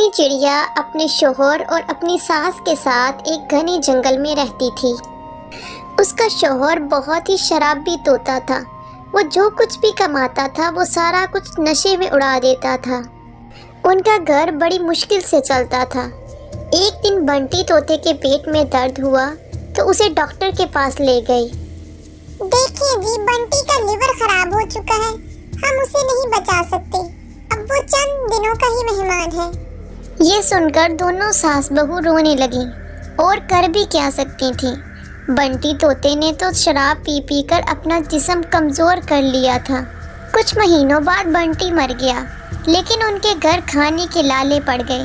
टुनटुनी चिड़िया अपने शौहर और अपनी सास के साथ एक घने जंगल में रहती थी। उसका शौहर बहुत ही शराबी तोता था। वो जो कुछ भी कमाता था वो सारा कुछ नशे में उड़ा देता था। उनका घर बड़ी मुश्किल से चलता था। एक दिन बंटी तोते के पेट में दर्द हुआ तो उसे डॉक्टर के पास ले गई। देखिए जी, बंटी का लिवर खराब हो चुका है, हम उसे नहीं बचा सकते। अब वो चंद दिनों का ही मेहमान है। ये सुनकर दोनों सास बहू रोने लगी और कर भी क्या सकती थी। बंटी तोते ने तो शराब पी पी कर अपना जिस्म कमज़ोर कर लिया था। कुछ महीनों बाद बंटी मर गया, लेकिन उनके घर खाने के लाले पड़ गए।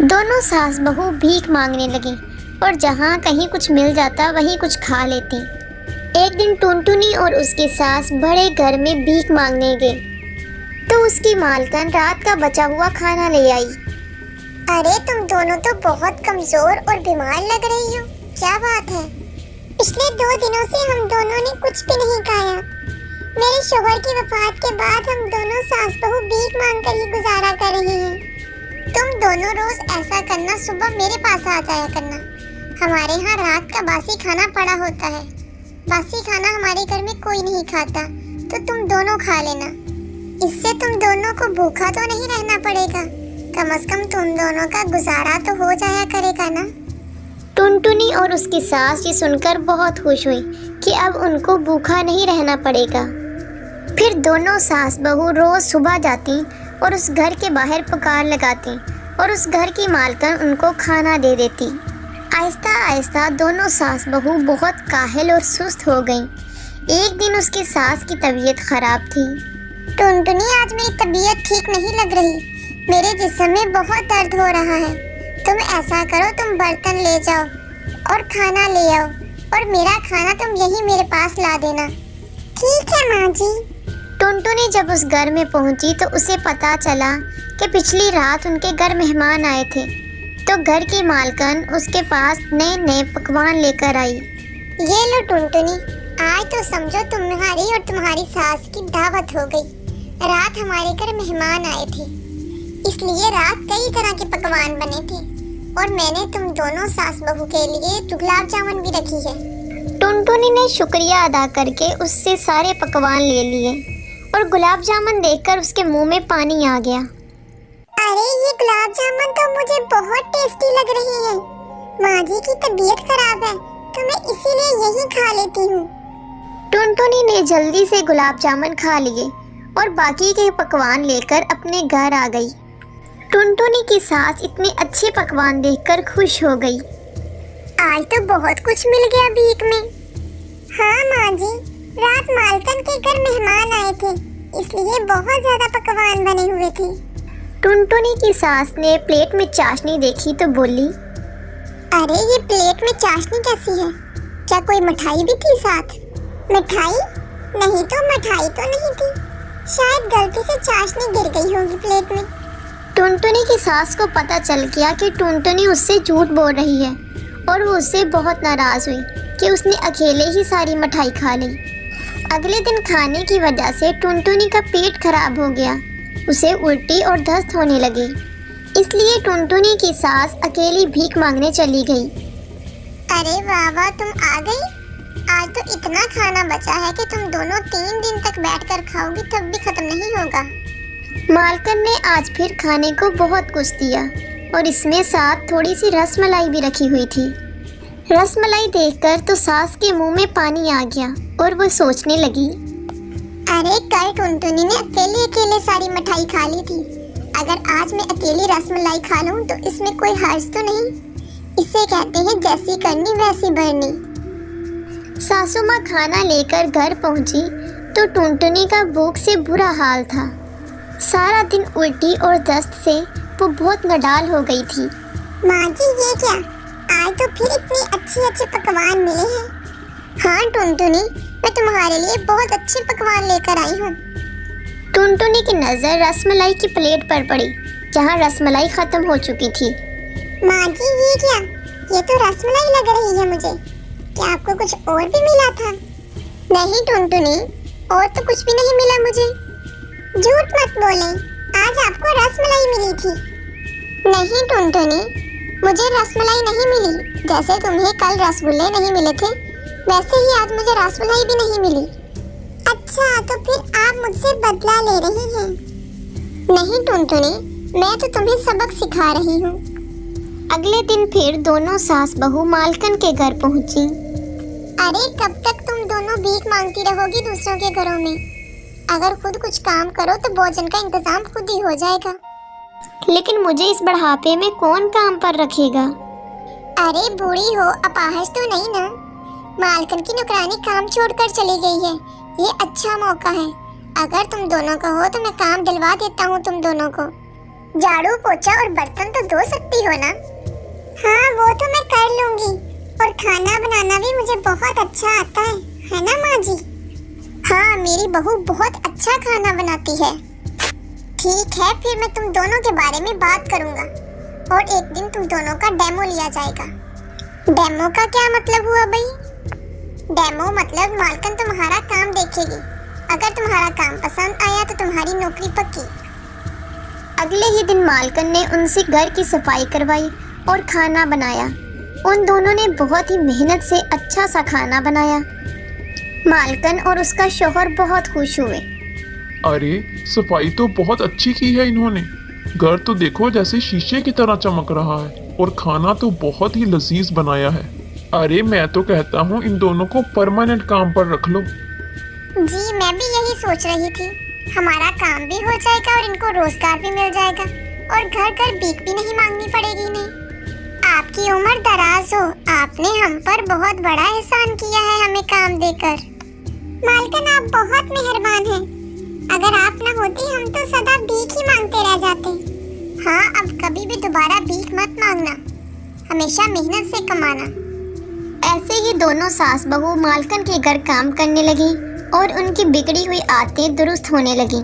दोनों सास बहू भीख मांगने लगी और जहाँ कहीं कुछ मिल जाता वहीं कुछ खा लेती। एक दिन टुनटुनी और उसकी सास बड़े घर में भीख मांगने गए तो उसकी मालकिन रात का बचा हुआ खाना ले आई। अरे तुम दोनों तो बहुत कमजोर और बीमार लग रही हो, क्या बात है? पिछले 2 दिनों से हम दोनों ने कुछ भी नहीं खाया। मेरे शौहर की वफात के बाद हम दोनों सास बहू भीख मांग कर ही गुजारा कर रहे हैं। तुम दोनों रोज ऐसा करना, सुबह मेरे पास आ जाया करना। हमारे यहाँ रात का बासी खाना पड़ा होता है। बासी खाना हमारे घर में कोई नहीं खाता, तो तुम दोनों खा लेना। इससे तुम दोनों को भूखा तो नहीं रहना पड़ेगा। कम से कम तुम दोनों का गुजारा तो हो जाया करेगा ना। टुनटुनी और उसकी सास ये सुनकर बहुत खुश हुई कि अब उनको भूखा नहीं रहना पड़ेगा। फिर दोनों सास बहू रोज सुबह जाती और उस घर के बाहर पुकार लगाती और उस घर की मालकिन उनको खाना दे देती। आहिस्ता आहिस्ता दोनों सास बहू बहुत काहिल और सुस्त हो गईं। एक दिन उसकी सास की तबीयत खराब थी। टुनटुनी, आज मेरी तबीयत ठीक नहीं लग रही। मेरे जिस्म में बहुत दर्द हो रहा है। तुम ऐसा करो, तुम बर्तन ले जाओ और खाना ले आओ और मेरा खाना तुम यही मेरे पास ला देना। ठीक है माँ जी। टुनटुनी जब उस घर में पहुंची तो उसे पता चला कि पिछली रात उनके घर मेहमान आए थे, तो घर की मालकिन उसके पास नए नए पकवान लेकर आई। ये लो टुनटुनी, आज तो समझो तुम्हारी और तुम्हारी सास की दावत हो गई। रात हमारे घर मेहमान आए थे, इसलिए रात कई तरह के पकवान बने थे और मैंने तुम दोनों सास बहू के लिए गुलाब जामुन भी रखी है। टुनटुनी ने शुक्रिया अदा करके उससे सारे पकवान ले लिए और गुलाब जामुन देखकर उसके मुंह में पानी आ गया। अरे ये गुलाब जामुन तो मुझे बहुत टेस्टी लग रही है। माँ जी की तबीयत खराब है तो मैं इसीलिए यही खा लेती हूँ। टुनटुनी ने जल्दी से गुलाब जामुन खा लिए और बाकी के पकवान लेकर अपने घर आ गई। टुनटुनी की सास इतने अच्छे पकवान देखकर खुश हो गई। आज तो बहुत कुछ मिल गया भीख में। हाँ माँ जी, रात मालकिन के घर मेहमान आए थे, इसलिए बहुत ज्यादा पकवान बने हुए थे। टुनटुनी की सास ने प्लेट में चाशनी देखी तो बोली, अरे ये प्लेट में चाशनी कैसी है? क्या कोई मिठाई भी थी साथ? मिठाई? नहीं तो मिठाई तो नहीं थी, शायद गलती से चाशनी गिर गई होगी प्लेट में। टुनटुनी की सास को पता चल गया कि टुनटुनी उससे झूठ बोल रही है और वो उससे बहुत नाराज़ हुई कि उसने अकेले ही सारी मिठाई खा ली। अगले दिन खाने की वजह से टुनटुनी का पेट खराब हो गया। उसे उल्टी और दस्त होने लगी, इसलिए टुनटुनी की सास अकेली भीख मांगने चली गई। अरे वाह वाह, तुम आ गई। आज तो इतना खाना बचा है कि तुम दोनों 3 दिन तक बैठकर खाओगी तब भी खत्म नहीं होगा। मालकिन ने आज फिर खाने को बहुत कुछ दिया और इसमें साथ थोड़ी सी रसमलाई भी रखी हुई थी। रसमलाई देखकर तो सास के मुंह में पानी आ गया और वो सोचने लगी, अरे कल टुनटुनी ने अकेले अकेले सारी मिठाई खा ली थी। अगर आज मैं अकेली रसमलाई खा लूं तो इसमें कोई हर्ज तो नहीं। इसे कहते हैं जैसी करनी वैसी भरनी। सासू माँ खाना लेकर घर पहुंची तो टुनटुनी का भूख से बुरा हाल था। सारा दिन उल्टी और दस्त से वो बहुत नडाल हो गई थी। माँ जी, ये क्या? आज तो फिर इतने अच्छे अच्छे पकवान मिले हैं। हाँ टुनटुनी, मैं तुम्हारे लिए बहुत अच्छे पकवान लेकर आई हूँ। टुनटुनी की नज़र रसमलाई की प्लेट पर पड़ी जहाँ रसमलाई खत्म हो चुकी थी। माँ जी, ये क्या? ये तो रसमलाई लग रही है मुझे। क्या आपको कुछ और भी मिला था? नहीं टुनटुनी, और तो कुछ भी नहीं मिला मुझे। झूठ मत बोले, आज आपको रसमलाई मिली थी। नहीं टुनटुनी, मुझे रसमलाई नहीं मिली। जैसे तुम्हें कल रसगुल्ले नहीं मिले थे, वैसे ही आज मुझे रसमलाई भी नहीं मिली। अच्छा, तो फिर आप मुझसे बदला ले रही हैं? नहीं टुनटुनी, मैं तो तुम्हें सबक सिखा रही हूँ। अगले दिन फिर दोनों सास बहू मालकन के घर पहुंची। अरे कब तक तुम दोनों भीख मांगती रहोगी दूसरों के घरों में? अगर खुद कुछ काम करो तो भोजन का इंतजाम खुद ही हो जाएगा। लेकिन मुझे इस बढ़ापे में कौन काम पर रखेगा? अरे बूढ़ी हो, अपाहज तो नहीं ना? मालकन की नौकरानी काम छोड़कर चली गई है, ये अच्छा मौका है। अगर तुम दोनों का हो तो मैं काम दिलवा देता हूँ तुम दोनों को। झाड़ू पोछा और बर्तन तो धो सकती हो ना? हाँ, वो तो मैं कर लूंगी, और खाना बनाना भी मुझे बहुत अच्छा आता है ना माँ जी? हाँ, मेरी बहू बहुत अच्छा खाना बनाती है। ठीक है, फिर मैं तुम दोनों के बारे में बात करूंगा, और एक दिन तुम दोनों का डेमो लिया जाएगा। डेमो का क्या मतलब हुआ भाई? डेमो मतलब मालकन तुम्हारा काम देखेगी। अगर तुम्हारा काम पसंद आया तो तुम्हारी नौकरी पक्की। अगले ही दिन मालकन ने उनसे घर की सफाई करवाई और खाना बनाया। उन दोनों ने बहुत ही मेहनत से अच्छा सा खाना बनाया। मालकन और उसका शौहर बहुत खुश हुए। अरे सफाई तो बहुत अच्छी की है इन्होंने। घर तो देखो जैसे शीशे की तरह चमक रहा है, और खाना तो बहुत ही लजीज बनाया है। अरे मैं तो कहता हूँ इन दोनों को परमानेंट काम पर रख लो। जी, मैं भी यही सोच रही थी। हमारा काम भी हो जाएगा और इनको रोजगार भी मिल जाएगा, और घर घर भीख भी नहीं मांगनी पड़ेगी इन्हें। आपकी उम्र दराज हो, आपने हम पर बहुत बड़ा एहसान किया है हमें काम देकर। मालकन, आप बहुत मेहरबान हैं। अगर आप न होती हम तो सदा भीख ही मांगते रह जाते। हाँ, अब कभी भी दोबारा भीख मत मांगना, हमेशा मेहनत से कमाना। ऐसे ही दोनों सास बहू मालकन के घर काम करने लगी और उनकी बिगड़ी हुई आदतें दुरुस्त होने लगी।